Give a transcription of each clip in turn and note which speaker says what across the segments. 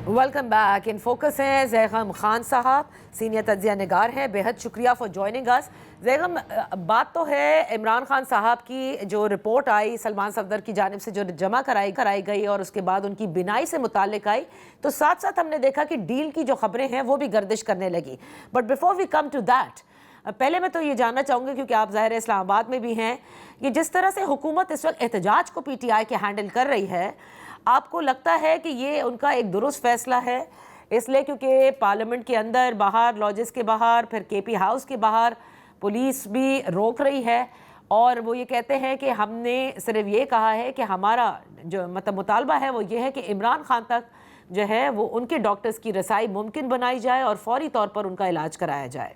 Speaker 1: Welcome back. In focus ہیں زیغم خان صاحب, senior تجزیہ نگار ہیں. بے حد شکریہ فار جوائننگ اس. زیغم, بات تو ہے عمران خان صاحب کی جو رپورٹ آئی سلمان صفدر کی جانب سے جو جمع کرائی گئی اور اس کے بعد ان کی بینائی سے متعلق آئی, تو ساتھ ساتھ ہم نے دیکھا کہ ڈیل کی جو خبریں ہیں وہ بھی گردش کرنے لگی. But before we come to that, پہلے میں تو یہ جاننا چاہوں گی کیونکہ آپ ظاہر اسلام آباد میں بھی ہیں, کہ جس طرح سے حکومت اس وقت احتجاج کو پی ٹی آئی کے ہینڈل کر رہی ہے, آپ کو لگتا ہے کہ یہ ان کا ایک درست فیصلہ ہے؟ اس لیے کیونکہ پارلیمنٹ کے اندر باہر, لاجز کے باہر, پھر کے پی ہاؤس کے باہر پولیس بھی روک رہی ہے, اور وہ یہ کہتے ہیں کہ ہم نے صرف یہ کہا ہے کہ ہمارا جو مطالبہ ہے وہ یہ ہے کہ عمران خان تک جو ہے وہ ان کے ڈاکٹرز کی رسائی ممکن بنائی جائے اور فوری طور پر ان کا علاج کرایا جائے.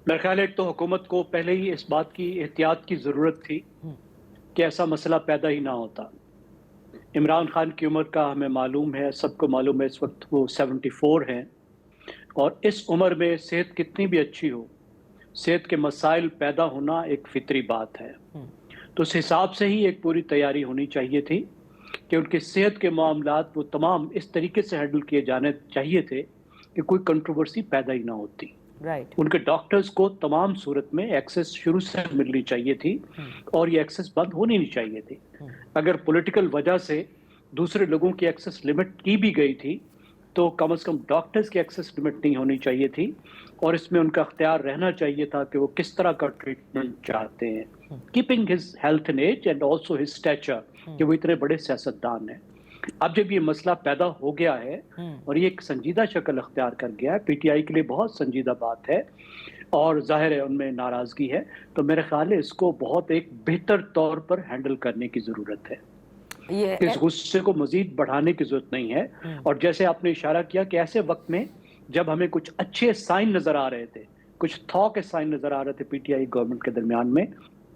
Speaker 2: میرا خیال ہے تو حکومت کو پہلے ہی اس بات کی احتیاط کی ضرورت تھی کہ ایسا مسئلہ پیدا ہی نہ ہوتا. عمران خان کی عمر کا ہمیں معلوم ہے, سب کو معلوم ہے, اس وقت وہ 74 ہیں, اور اس عمر میں صحت کتنی بھی اچھی ہو, صحت کے مسائل پیدا ہونا ایک فطری بات ہے. تو اس حساب سے ہی ایک پوری تیاری ہونی چاہیے تھی کہ ان کی صحت کے معاملات وہ تمام اس طریقے سے ہینڈل کیے جانے چاہیے تھے کہ کوئی کنٹروورسی پیدا ہی نہ ہوتی. ان کے ڈاکٹرز کو تمام صورت میں ایکسس شروع سے ملنی چاہیے تھی, اور یہ ایکسس بند ہونی نہیں چاہیے تھی. اگر پولیٹیکل وجہ سے دوسرے لوگوں کی ایکسس لمٹ کی بھی گئی تھی تو کم از کم ڈاکٹرز کی ایکسس لمٹ نہیں ہونی چاہیے تھی, اور اس میں ان کا اختیار رہنا چاہیے تھا کہ وہ کس طرح کا ٹریٹمنٹ چاہتے ہیں, keeping his health in age and also his stature, کہ وہ اتنے بڑے سیاستدان ہیں. اب جب یہ مسئلہ پیدا ہو گیا ہے اور یہ ایک سنجیدہ شکل اختیار کر گیا ہے, پی ٹی آئی کے لیے بہت سنجیدہ بات ہے اور ظاہر ہے ان میں ناراضگی ہے, تو میرے خیال ہے اس کو بہت ایک بہتر طور پر ہینڈل کرنے کی ضرورت ہے. اس غصے کو مزید بڑھانے کی ضرورت نہیں ہے. اور جیسے آپ نے اشارہ کیا کہ ایسے وقت میں جب ہمیں کچھ اچھے سائن نظر آ رہے تھے, کچھ تھا کے سائن نظر آ رہے تھے پی ٹی آئی گورنمنٹ کے درمیان میں,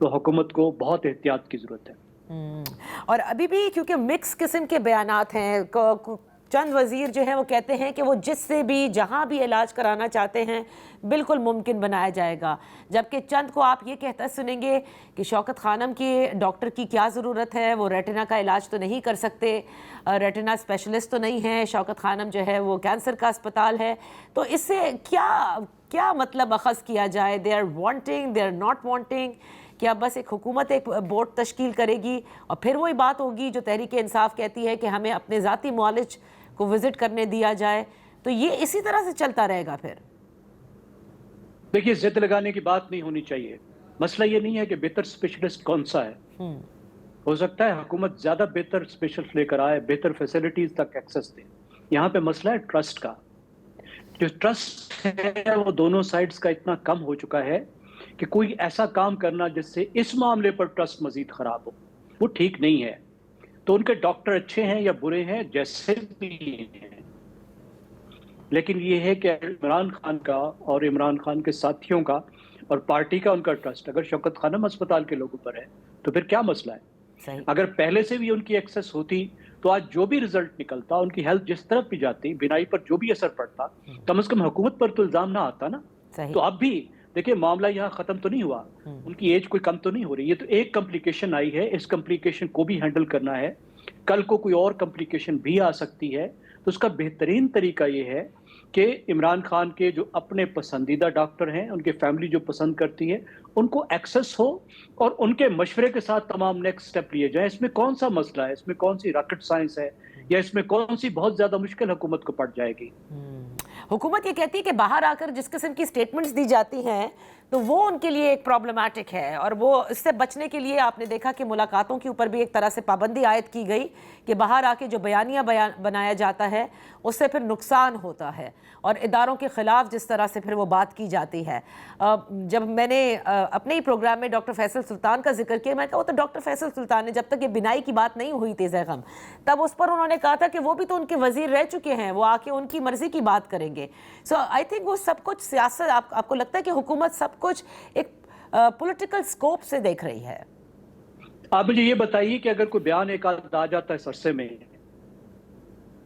Speaker 2: تو حکومت کو بہت احتیاط کی ضرورت ہے.
Speaker 1: اور ابھی بھی کیونکہ مکس قسم کے بیانات ہیں, چند وزیر جو ہیں وہ کہتے ہیں کہ وہ جس سے بھی جہاں بھی علاج کرانا چاہتے ہیں بالکل ممکن بنایا جائے گا, جبکہ چند کو آپ یہ کہتا سنیں گے کہ شوکت خانم کی ڈاکٹر کی کیا ضرورت ہے, وہ ریٹنا کا علاج تو نہیں کر سکتے, ریٹنا اسپیشلسٹ تو نہیں ہے, شوکت خانم جو ہے وہ کینسر کا اسپتال ہے. تو اس سے کیا مطلب اخذ کیا جائے؟ They are wanting, they are not wanting, کیا بس ایک حکومت ایک بورڈ تشکیل کرے گی اور پھر وہی بات ہوگی جو تحریک انصاف کہتی ہے کہ ہمیں اپنے ذاتی معالج کو وزٹ کرنے دیا جائے, تو یہ اسی طرح سے چلتا رہے گا پھر؟
Speaker 2: دیکھیے, ضد لگانے کی بات نہیں ہونی چاہیے. مسئلہ یہ نہیں ہے کہ بہتر اسپیشلسٹ کون سا ہے, ہو سکتا ہے حکومت زیادہ بہتر اسپیشلسٹ لے کر آئے, بہتر فیسلٹیز تک ایکسس دے. یہاں پہ مسئلہ ہے ٹرسٹ کا. جو ٹرسٹ ہے وہ دونوں سائڈز کا اتنا کم ہو چکا ہے کہ کوئی ایسا کام کرنا جس سے اس معاملے پر ٹرسٹ مزید خراب ہو وہ ٹھیک نہیں ہے. تو ان کے ڈاکٹر اچھے ہیں یا برے ہیں, جیسے بھی ہیں, لیکن یہ ہے کہ عمران خان کا اور عمران خان کے ساتھیوں کا اور پارٹی کا ان کا ٹرسٹ اگر شوکت خانم اسپتال کے لوگوں پر ہے تو پھر کیا مسئلہ ہے؟ اگر پہلے سے بھی ان کی ایکسس ہوتی تو آج جو بھی رزلٹ نکلتا, ان کی ہیلتھ جس طرف بھی جاتی, بینائی پر جو بھی اثر پڑتا, کم از کم حکومت پر تو الزام نہ آتا نا. تو اب بھی دیکھیں معاملہ یہاں ختم تو نہیں ہوا, ان کی ایج کوئی کم تو نہیں ہو رہی. یہ تو ایک کمپلیکیشن آئی ہے, اس کمپلیکیشن کو بھی ہینڈل کرنا ہے. کل کو کوئی اور کمپلیکیشن بھی آ سکتی ہے, تو اس کا بہترین طریقہ یہ ہے کہ عمران خان کے جو اپنے پسندیدہ ڈاکٹر ہیں, ان کے فیملی جو پسند کرتی ہے, ان کو ایکسس ہو اور ان کے مشورے کے ساتھ تمام نیکسٹ سٹیپ لیے جائیں. اس میں کون سا مسئلہ ہے, اس میں کون سی راکٹ سائنس ہے, یا اس میں کون سی بہت زیادہ مشکل حکومت کو پڑ جائے گی؟
Speaker 1: حکومت یہ کہتی ہے کہ باہر آ کر جس قسم کی سٹیٹمنٹس دی جاتی ہیں تو وہ ان کے لیے ایک پرابلمٹک ہے, اور وہ اس سے بچنے کے لیے آپ نے دیکھا کہ ملاقاتوں کے اوپر بھی ایک طرح سے پابندی عائد کی گئی کہ باہر آ کے جو بیانیہ بنایا جاتا ہے اس سے پھر نقصان ہوتا ہے, اور اداروں کے خلاف جس طرح سے پھر وہ بات کی جاتی ہے. جب میں نے اپنے ہی پروگرام میں ڈاکٹر فیصل سلطان کا ذکر کیا, میں کہا وہ تو ڈاکٹر فیصل سلطان نے, جب تک یہ بینائی کی بات نہیں ہوئی تھی زیغم, تب اس پر انہوں نے کہا تھا کہ وہ بھی تو ان کے وزیر رہ چکے ہیں, وہ آ کے ان کی مرضی کی بات کریں گے. سو آئی تھنک وہ سب کچھ سیاست, آپ کو لگتا ہے کہ حکومت سب کچھ ایک پولیٹیکل سکوپ سے دیکھ رہی ہے؟
Speaker 2: آپ مجھے یہ بتائیے کہ اگر کوئی بیان ایک آدھ آ جاتا ہے سرسے میں,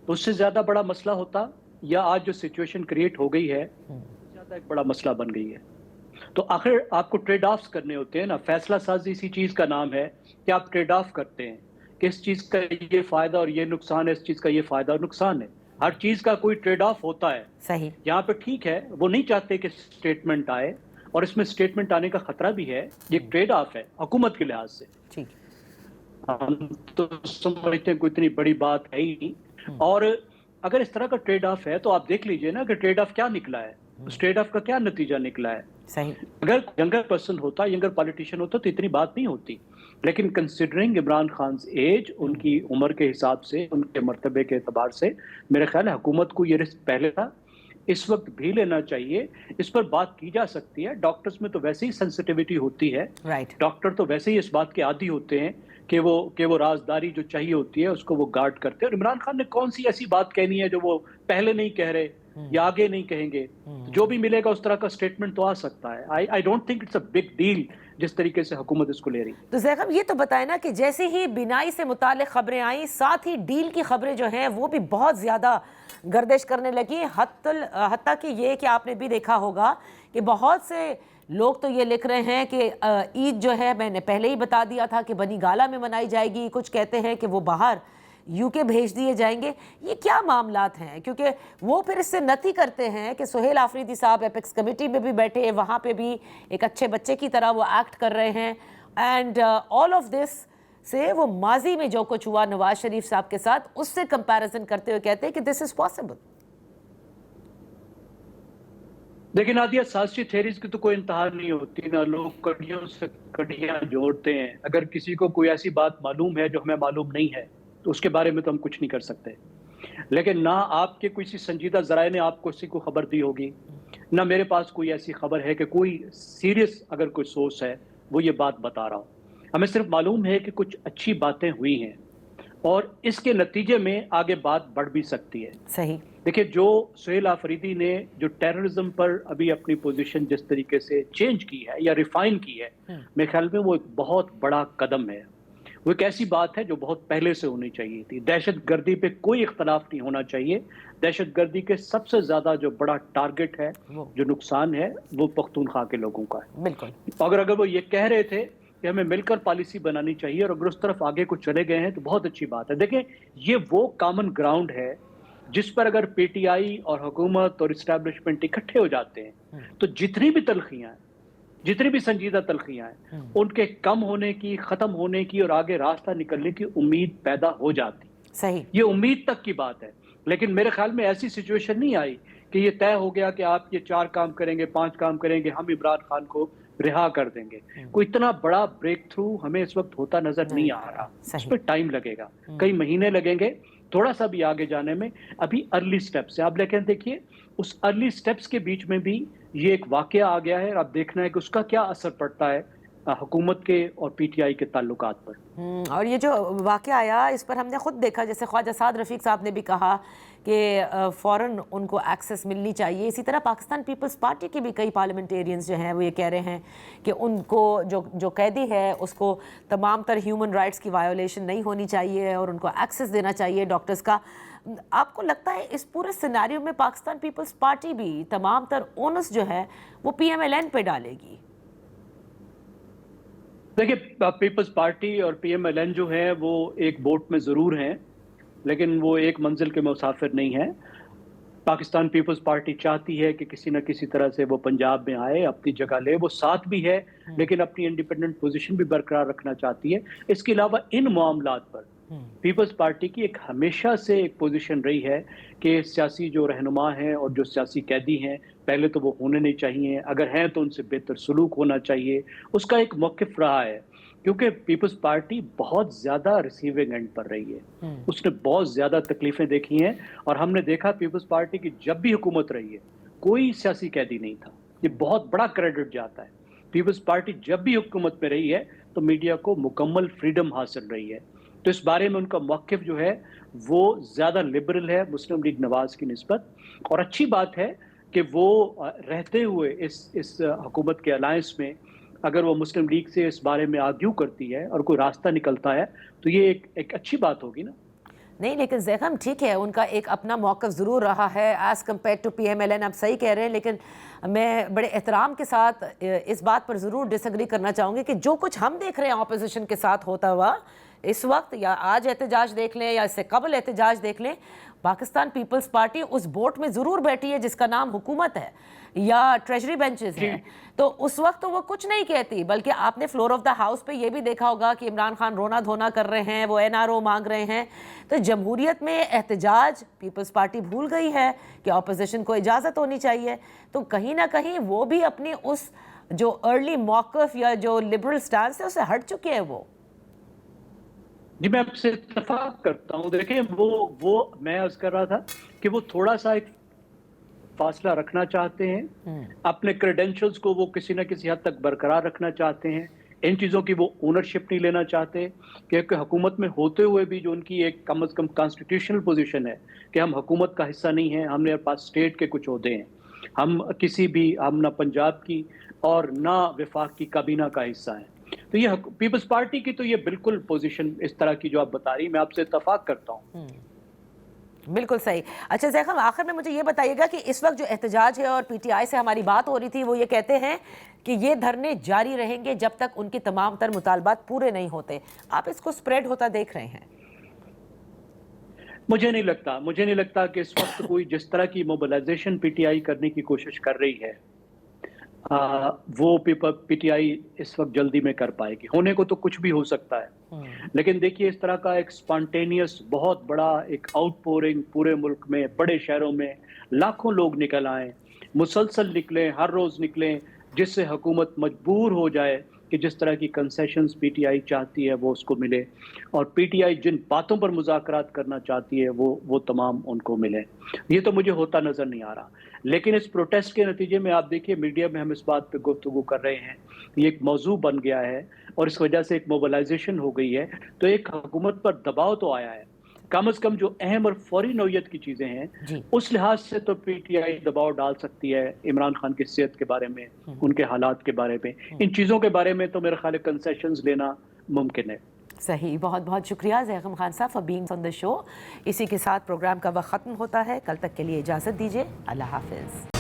Speaker 2: تو اس سے زیادہ بڑا مسئلہ ہوتا, یا آج جو سچویشن کریٹ ہو گئی ہے زیادہ ایک بڑا مسئلہ بن گئی ہے. تو آخر آپ کو ٹریڈ آفز کرنے ہوتے ہیں نا. فیصلہ سازی اسی چیز کا نام ہے کہ آپ ٹریڈ آف کرتے ہیں. کہ اس چیز کا یہ فائدہ اور یہ نقصان ہے, اس چیز کا یہ فائدہ اور نقصان ہے. ہر چیز کا کوئی ٹریڈ آف ہوتا ہے.
Speaker 1: صحیح.
Speaker 2: یہاں پہ ٹھیک ہے, وہ نہیں چاہتے کہ اسٹیٹمنٹ آئے, اور اس میں اسٹیٹمنٹ آنے کا خطرہ بھی ہے. یہ ایک ٹریڈ آف ہے حکومت کے لحاظ سے.
Speaker 1: ٹھیک.
Speaker 2: ہم تو سمجھتے ہیں کوئی اتنی بڑی بات ہے ہی نہیں. اور اگر اس طرح کا ٹریڈ آف ہے تو آپ دیکھ لیجئے نا کہ ٹریڈ آف کیا نکلا ہے, اس ٹریڈ آف کا کیا نتیجہ نکلا ہے.
Speaker 1: صحیح.
Speaker 2: اگر ینگر پرسن ہوتا, ینگر پالیٹیشین ہوتا تو اتنی بات نہیں ہوتی. لیکن کنسیڈرنگ عمران خان ایج, ان کی عمر کے حساب سے, ان کے مرتبے کے اعتبار سے, میرے خیال ہے حکومت کو یہ رسک پہلے تھا, اس وقت بھی لینا چاہیے. اس پر بات کی جا سکتی ہے. ڈاکٹرز میں تو ویسے ہی سینسٹیوٹی ہوتی ہے.
Speaker 1: رائٹ.
Speaker 2: ڈاکٹر تو ویسے ہی اس بات کے عادی ہوتے ہیں کہ وہ رازداری جو چاہیے ہوتی ہے اس کو وہ گارڈ کرتے ہیں. اور عمران خان نے کون سی ایسی بات کہنی ہے جو وہ پہلے نہیں کہہ رہے یا آگے نہیں کہیں گے. جو بھی ملے گا اس طرح کا اسٹیٹمنٹ تو آ سکتا ہے. I don't think it's a big deal جس طریقے سے حکومت اس کو لے رہی.
Speaker 1: تو زیغم یہ تو بتائیں نا کہ جیسے ہی بینائی سے متعلق خبریں آئیں, ساتھ ہی ڈیل کی خبریں جو ہیں وہ بھی بہت زیادہ گردش کرنے لگی. حتیٰ کہ یہ کہ آپ نے بھی دیکھا ہوگا کہ بہت سے لوگ تو یہ لکھ رہے ہیں کہ عید جو ہے, میں نے پہلے ہی بتا دیا تھا کہ بنی گالہ میں منائی جائے گی. کچھ کہتے ہیں کہ وہ باہر یو کے بھیج دیے جائیں گے. یہ کیا معاملات ہیں؟ کیونکہ وہ پھر اس سے نتی کرتے ہیں کہ سہیل آفریدی صاحب ایپیکس کمیٹی میں بھی بیٹھے, وہاں پہ بھی ایک اچھے بچے کی طرح وہ ایکٹ کر رہے ہیں. اینڈ آل آف دس سے وہ ماضی میں جو کچھ ہوا نواز شریف صاحب کے ساتھ, اس سے کمپیریزن کرتے ہوئے کہتے ہیں کہ دس از پاسبل.
Speaker 2: لیکن نادیہ, سازشی تھیریز کی تو کوئی انتہا نہیں ہوتی نا. لوگ کڑیوں سے کڑیاں جوڑتے ہیں. اگر کسی کو کوئی ایسی بات معلوم ہے جو ہمیں معلوم نہیں ہے تو اس کے بارے میں تو ہم کچھ نہیں کر سکتے. لیکن نہ آپ کے کسی سنجیدہ ذرائع نے آپ کو اسی کو خبر دی ہوگی, نہ میرے پاس کوئی ایسی خبر ہے کہ کوئی سیریس اگر کوئی سورس ہے وہ یہ بات بتا رہا ہوں. ہمیں صرف معلوم ہے کہ کچھ اچھی باتیں ہوئی ہیں اور اس کے نتیجے میں آگے بات بڑھ بھی سکتی ہے.
Speaker 1: صحیح.
Speaker 2: دیکھیں, جو سہیل آفریدی نے جو ٹیررزم پر ابھی اپنی پوزیشن جس طریقے سے چینج کی ہے یا ریفائن کی ہے, میرے خیال میں وہ ایک بہت بڑا قدم ہے. وہ ایک ایسی بات ہے جو بہت پہلے سے ہونی چاہیے تھی. دہشت گردی پہ کوئی اختلاف نہیں ہونا چاہیے. دہشت گردی کے سب سے زیادہ جو بڑا ٹارگٹ ہے, جو نقصان ہے, وہ پختونخوا کے لوگوں کا ہے.
Speaker 1: بالکل.
Speaker 2: اگر وہ یہ کہہ رہے تھے کہ ہمیں مل کر پالیسی بنانی چاہیے اور اگر اس طرف آگے کو چلے گئے ہیں تو بہت اچھی بات ہے. دیکھیں, یہ وہ کامن گراؤنڈ ہے جس پر اگر پی ٹی آئی اور حکومت اور اسٹیبلشمنٹ اکٹھے ہو جاتے ہیں تو جتنی بھی تلخیاں ہیں, جتنی بھی سنجیدہ تلخیاں ہیں, ان کے کم ہونے کی, ختم ہونے کی اور آگے راستہ نکلنے کی امید پیدا ہو جاتی.
Speaker 1: صحیح.
Speaker 2: یہ امید تک کی بات ہے. لیکن میرے خیال میں ایسی سچویشن نہیں آئی کہ یہ طے ہو گیا کہ آپ یہ 4 کام کریں گے, 5 کام کریں گے, ہم عمران خان کو رہا کر دیں گے. کوئی اتنا بڑا بریک تھرو ہمیں اس وقت ہوتا نظر نہیں آ رہا. اس پہ ٹائم لگے گا, کئی مہینے لگیں گے تھوڑا سا بھی آگے جانے میں. ابھی ارلی سٹیپس ہیں. آپ لیکن دیکھیے, اس ارلی سٹیپس کے بیچ میں بھی یہ ایک واقعہ آ گیا ہے. آپ دیکھنا ہے کہ اس کا کیا اثر پڑتا ہے حکومت کے اور پی ٹی آئی کے تعلقات پر.
Speaker 1: اور یہ جو واقعہ آیا اس پر ہم نے خود دیکھا, جیسے خواجہ سعد رفیق صاحب نے بھی کہا کہ فوراً ان کو ایکسس ملنی چاہیے. اسی طرح پاکستان پیپلز پارٹی کے بھی کئی پارلیمنٹیرینز جو ہیں وہ یہ کہہ رہے ہیں کہ ان کو جو قیدی ہے اس کو تمام تر ہیومن رائٹس کی وائیولیشن نہیں ہونی چاہیے اور ان کو ایکسس دینا چاہیے ڈاکٹرز کا. آپ کو لگتا ہے اس پورے سیناریو میں پاکستان پیپلز پارٹی بھی تمام تر اونس جو ہے وہ پی ایم ایل این پہ ڈالے گی؟
Speaker 2: دیکھیں, پیپلز پارٹی اور پی ایم ایل این جو ہے وہ ایک بوٹ میں ضرور ہیں لیکن وہ ایک منزل کے مسافر نہیں ہیں. پاکستان پیپلز پارٹی چاہتی ہے کہ کسی نہ کسی طرح سے وہ پنجاب میں آئے, اپنی جگہ لے. وہ ساتھ بھی ہے لیکن اپنی انڈیپینڈنٹ پوزیشن بھی برقرار رکھنا چاہتی ہے. اس کے علاوہ ان معاملات پر پیپلز پارٹی کی ایک ہمیشہ سے ایک پوزیشن رہی ہے کہ سیاسی جو رہنما ہیں اور جو سیاسی قیدی ہیں پہلے تو وہ ہونے نہیں چاہیے, اگر ہیں تو ان سے بہتر سلوک ہونا چاہیے. اس کا ایک موقف رہا ہے کیونکہ پیپلز پارٹی بہت زیادہ ریسیونگ اینڈ پر رہی ہے. اس نے بہت زیادہ تکلیفیں دیکھی ہیں اور ہم نے دیکھا پیپلز پارٹی کی جب بھی حکومت رہی ہے کوئی سیاسی قیدی نہیں تھا. یہ بہت بڑا کریڈٹ جاتا ہے. پیپلز پارٹی جب بھی حکومت میں رہی ہے تو میڈیا کو مکمل فریڈم حاصل رہی ہے. تو اس بارے میں ان کا موقف جو ہے وہ زیادہ لبرل ہے مسلم لیگ نواز کی نسبت. اور اچھی بات ہے کہ وہ رہتے ہوئے اس حکومت کے الائنس میں اگر وہ مسلم لیگ سے اس بارے میں آرگیو کرتی ہے اور کوئی راستہ نکلتا ہے تو یہ ایک اچھی بات ہوگی نا.
Speaker 1: نہیں لیکن زیغم ٹھیک ہے, ان کا ایک اپنا موقف ضرور رہا ہے as compare to P M L N. آپ صحیح کہہ رہے ہیں, لیکن میں بڑے احترام کے ساتھ اس بات پر ضرور ڈس ایگری کرنا چاہوں گی کہ جو کچھ ہم دیکھ رہے ہیں اپوزیشن کے ساتھ ہوتا ہوا اس وقت یا آج احتجاج دیکھ لیں یا اس سے قبل احتجاج دیکھ لیں، پاکستان پیپلز پارٹی اس بوٹ میں ضرور بیٹھی ہے جس کا نام حکومت ہے یا ٹریجری بینچز ہے، تو اس وقت تو وہ کچھ نہیں کہتی، بلکہ آپ نے فلور آف دا ہاؤس پہ یہ بھی دیکھا ہوگا کہ عمران خان رونا دھونا کر رہے ہیں، وہ NRO مانگ رہے ہیں۔ تو جمہوریت میں احتجاج پیپلز پارٹی بھول گئی ہے کہ اپوزیشن کو اجازت ہونی چاہیے، تو کہیں نہ کہیں وہ بھی اپنی اس جو ارلی موقف یا جو لبرل سٹانس ہے اس سے ہٹ چکے ہیں وہ۔
Speaker 2: جی میں آپ سے اتفاق کرتا ہوں، دیکھیں وہ میں عرض کر رہا تھا کہ وہ تھوڑا سا ایک فاصلہ رکھنا چاہتے ہیں، اپنے کریڈینشلز کو وہ کسی نہ کسی حد تک برقرار رکھنا چاہتے ہیں، ان چیزوں کی وہ اونرشپ نہیں لینا چاہتے، کیونکہ حکومت میں ہوتے ہوئے بھی جو ان کی ایک کم از کم کانسٹیٹیوشنل پوزیشن ہے کہ ہم حکومت کا حصہ نہیں ہیں، ہم نے پاس اسٹیٹ کے کچھ عہدے ہیں، ہم نہ پنجاب کی اور نہ وفاق کی کابینہ کا حصہ ہیں۔ تو یہ پیپلز پارٹی کی تو یہ بالکل پوزیشن اس طرح کی جو آپ بتا رہی، میں آپ سے اتفاق کرتا ہوں۔
Speaker 1: بالکل صحیح۔ اچھا زیخم، آخر میں مجھے یہ بتائیے گا کہ اس وقت جو احتجاج ہے اور PTI سے ہماری بات ہو رہی تھی، وہ یہ کہتے ہیں کہ یہ دھرنے جاری رہیں گے جب تک ان کی تمام تر مطالبات پورے نہیں ہوتے۔ آپ اس کو سپریڈ ہوتا دیکھ رہے ہیں؟
Speaker 2: مجھے نہیں لگتا کہ اس وقت کوئی جس طرح کی موبلائزیشن PTI کرنے کی کوشش کر رہی ہے وہ PTI اس وقت جلدی میں کر پائے گی۔ ہونے کو تو کچھ بھی ہو سکتا ہے، لیکن دیکھیے اس طرح کا ایک سپانٹینیس بہت بڑا ایک آؤٹ پورنگ پورے ملک میں بڑے شہروں میں لاکھوں لوگ نکل آئیں، مسلسل نکلیں، ہر روز نکلیں، جس سے حکومت مجبور ہو جائے کہ جس طرح کی کنسیشنز PTI چاہتی ہے وہ اس کو ملے، اور PTI جن باتوں پر مذاکرات کرنا چاہتی ہے وہ تمام ان کو ملے۔ یہ تو مجھے ہوتا نظر نہیں آ رہا، لیکن اس پروٹیسٹ کے نتیجے میں آپ دیکھیے میڈیا میں ہم اس بات پہ گفتگو کر رہے ہیں، یہ ایک موضوع بن گیا ہے اور اس وجہ سے ایک موبلائزیشن ہو گئی ہے، تو ایک حکومت پر دباؤ تو آیا ہے۔ کم از کم جو اہم اور فوری نوعیت کی چیزیں ہیں اس لحاظ سے تو PTI دباؤ ڈال سکتی ہے عمران خان کی صحت کے بارے میں، ان کے حالات کے بارے میں، ان چیزوں کے بارے میں تو میرا خیال ہے کنسیشنز لینا ممکن ہے۔
Speaker 1: صحیح، بہت بہت شکریہ زیخم خان صاحب فار بینگ آن دا شو۔ اسی کے ساتھ پروگرام کا وقت ختم ہوتا ہے، کل تک کے لیے اجازت دیجیے، اللہ حافظ۔